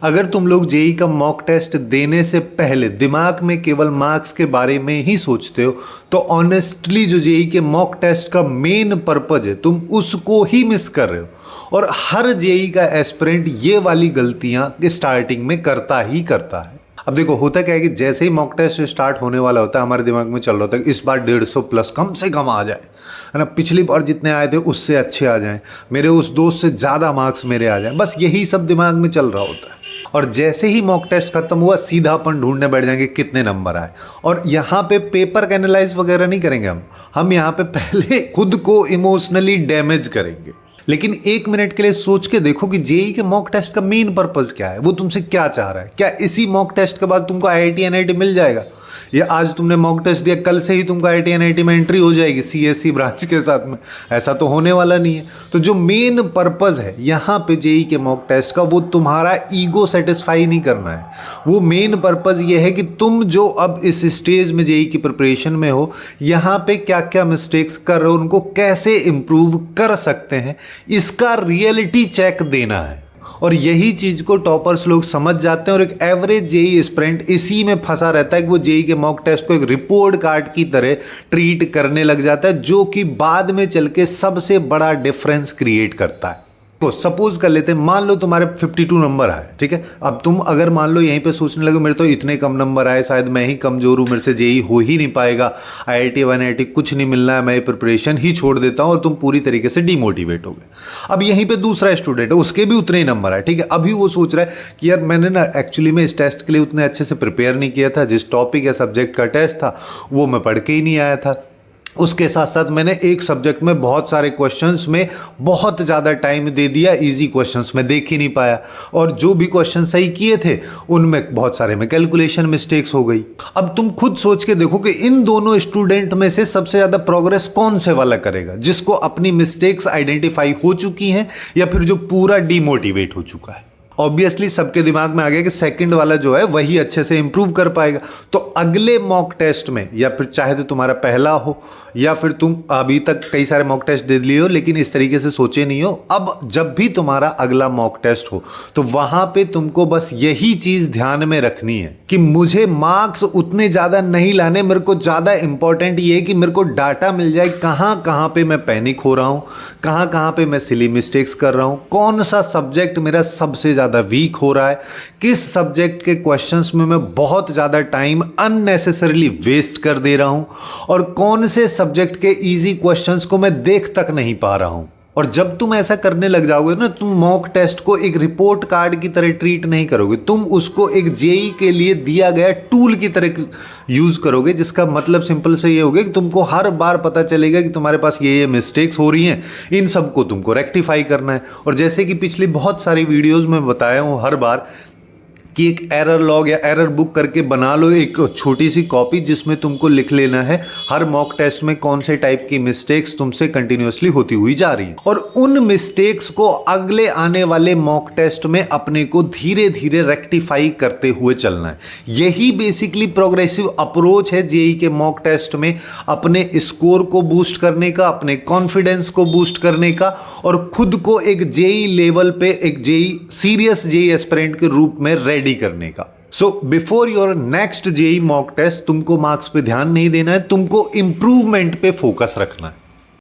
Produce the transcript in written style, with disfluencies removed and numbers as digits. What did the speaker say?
अगर तुम लोग जेई का मॉक टेस्ट देने से पहले दिमाग में केवल मार्क्स के बारे में ही सोचते हो तो ऑनेस्टली जो जेई के मॉक टेस्ट का मेन पर्पज है तुम उसको ही मिस कर रहे हो। और हर जेई का एस्पिरेंट ये वाली गलतियां स्टार्टिंग में करता ही करता है। अब देखो होता क्या है कि जैसे ही मॉक टेस्ट स्टार्ट होने वाला होता है हमारे दिमाग में चल रहा होता है कि इस बार 150 प्लस कम से कम आ जाए, है ना, पिछली बार जितने आए थे उससे अच्छे आ जाएं, मेरे उस दोस्त से ज़्यादा मार्क्स मेरे आ जाएं, बस यही सब दिमाग में चल रहा होता है। और जैसे ही मॉक टेस्ट खत्म हुआ सीधा अपन ढूंढने बैठ जाएंगे कितने नंबर आए। और यहाँ पे पेपर एनालाइज वगैरह नहीं करेंगे हम यहाँ पे पहले खुद को इमोशनली डैमेज करेंगे। लेकिन एक मिनट के लिए सोच के देखो कि जेई के मॉक टेस्ट का मेन पर्पस क्या है, वो तुमसे क्या चाह रहा है। क्या इसी मॉक टेस्ट के बाद तुमको आईआईटी एनआईटी मिल जाएगा, या आज तुमने मॉक टेस्ट दिया कल से ही तुमको आईआईटी एनआईटी में एंट्री हो जाएगी सीएससी ब्रांच के साथ में? ऐसा तो होने वाला नहीं है। तो जो मेन पर्पस है यहाँ पे जेई के मॉक टेस्ट का, वो तुम्हारा ईगो सेटिस्फाई नहीं करना है। वो मेन पर्पस ये है कि तुम जो अब इस स्टेज में जेई की प्रिपरेशन में हो, यहाँ पे क्या क्या मिस्टेक्स कर रहे हो, उनको कैसे इम्प्रूव कर सकते हैं, इसका रियलिटी चेक देना है। और यही चीज़ को टॉपर्स लोग समझ जाते हैं और एक एवरेज जेई एस्पिरेंट इसी में फंसा रहता है कि वो जेई के मॉक टेस्ट को एक रिपोर्ट कार्ड की तरह ट्रीट करने लग जाता है, जो कि बाद में चल के सबसे बड़ा डिफरेंस क्रिएट करता है। तो सपोज कर लेते हैं, मान लो तुम्हारे 52 नंबर आए, ठीक है। अब तुम अगर मान लो यहीं पे सोचने लगे मेरे तो इतने कम नंबर आए, शायद मैं ही कमजोर हूँ, मेरे से जेई हो ही नहीं पाएगा, आईआईटी एनआईटी कुछ नहीं मिलना है, मैं प्रिपरेशन ही छोड़ देता हूँ, और तुम पूरी तरीके से डिमोटिवेट हो गए। अब यहीं पे दूसरा स्टूडेंट है, उसके भी उतने ही नंबर आए, ठीक है। अभी वो सोच रहा है कि यार मैंने ना एक्चुअली में इस टेस्ट के लिए उतने अच्छे से प्रिपेयर नहीं किया था, जिस टॉपिक या सब्जेक्ट का टेस्ट था वो मैं पढ़ के ही नहीं आया था। उसके साथ साथ मैंने एक सब्जेक्ट में बहुत सारे क्वेश्चंस में बहुत ज़्यादा टाइम दे दिया, इजी क्वेश्चंस में देख ही नहीं पाया, और जो भी क्वेश्चन सही किए थे उनमें बहुत सारे में कैलकुलेशन मिस्टेक्स हो गई। अब तुम खुद सोच के देखो कि इन दोनों स्टूडेंट में से सबसे ज़्यादा प्रोग्रेस कौन से वाला करेगा, जिसको अपनी मिस्टेक्स आइडेंटिफाई हो चुकी हैं या फिर जो पूरा डीमोटिवेट हो चुका है। ऑब्वियसली सबके दिमाग में आ गया कि सेकंड वाला जो है वही अच्छे से इंप्रूव कर पाएगा। तो अगले मॉक टेस्ट में, या फिर चाहे तो तुम्हारा पहला हो या फिर तुम अभी तक कई सारे मॉक टेस्ट दे लिए हो लेकिन इस तरीके से सोचे नहीं हो, अब जब भी तुम्हारा अगला मॉक टेस्ट हो तो वहां पे तुमको बस यही चीज ध्यान में रखनी है कि मुझे मार्क्स उतने ज्यादा नहीं लाने, मेरे को ज्यादा इंपॉर्टेंट ये है कि मेरे को डाटा मिल जाए कहाँ कहाँ पे मैं पैनिक हो रहा हूँ, कहाँ कहाँ पे मैं सिली मिस्टेक्स कर रहा हूँ, कौन सा सब्जेक्ट मेरा सबसे ज्यादा वीक हो रहा है, किस सब्जेक्ट के क्वेश्चंस में मैं बहुत ज्यादा टाइम अननेसेसरीली वेस्ट कर दे रहा हूं, और कौन से सब्जेक्ट के इजी क्वेश्चंस को मैं देख तक नहीं पा रहा हूं। और जब तुम ऐसा करने लग जाओगे ना, तुम मॉक टेस्ट को एक रिपोर्ट कार्ड की तरह ट्रीट नहीं करोगे, तुम उसको एक जेई के लिए दिया गया टूल की तरह यूज करोगे, जिसका मतलब सिंपल से ये होगा कि तुमको हर बार पता चलेगा कि तुम्हारे पास ये मिस्टेक्स हो रही हैं, इन सबको तुमको रेक्टिफाई करना है। और जैसे कि पिछली बहुत सारी वीडियोस में बताया हूँ हर बार कि एक एरर लॉग या एरर बुक करके बना लो, एक छोटी सी कॉपी जिसमें तुमको लिख लेना है हर मॉक टेस्ट में कौन से टाइप की मिस्टेक्स तुमसे कंटिन्यूअसली होती हुई जा रही है, और उन मिस्टेक्स को अगले आने वाले मॉक टेस्ट में अपने को धीरे धीरे रेक्टिफाई करते हुए चलना है। यही बेसिकली प्रोग्रेसिव अप्रोच है जेई के मॉक टेस्ट में अपने स्कोर को बूस्ट करने का, अपने कॉन्फिडेंस को बूस्ट करने का, और खुद को एक जेई लेवल पे एक जेई सीरियस जेई एस्पिरेंट के रूप में रेडी करने का। So before your next JEE mock test तुमको मार्क्स पे ध्यान नहीं देना है, तुमको इंप्रूवमेंट पे फोकस रखना है।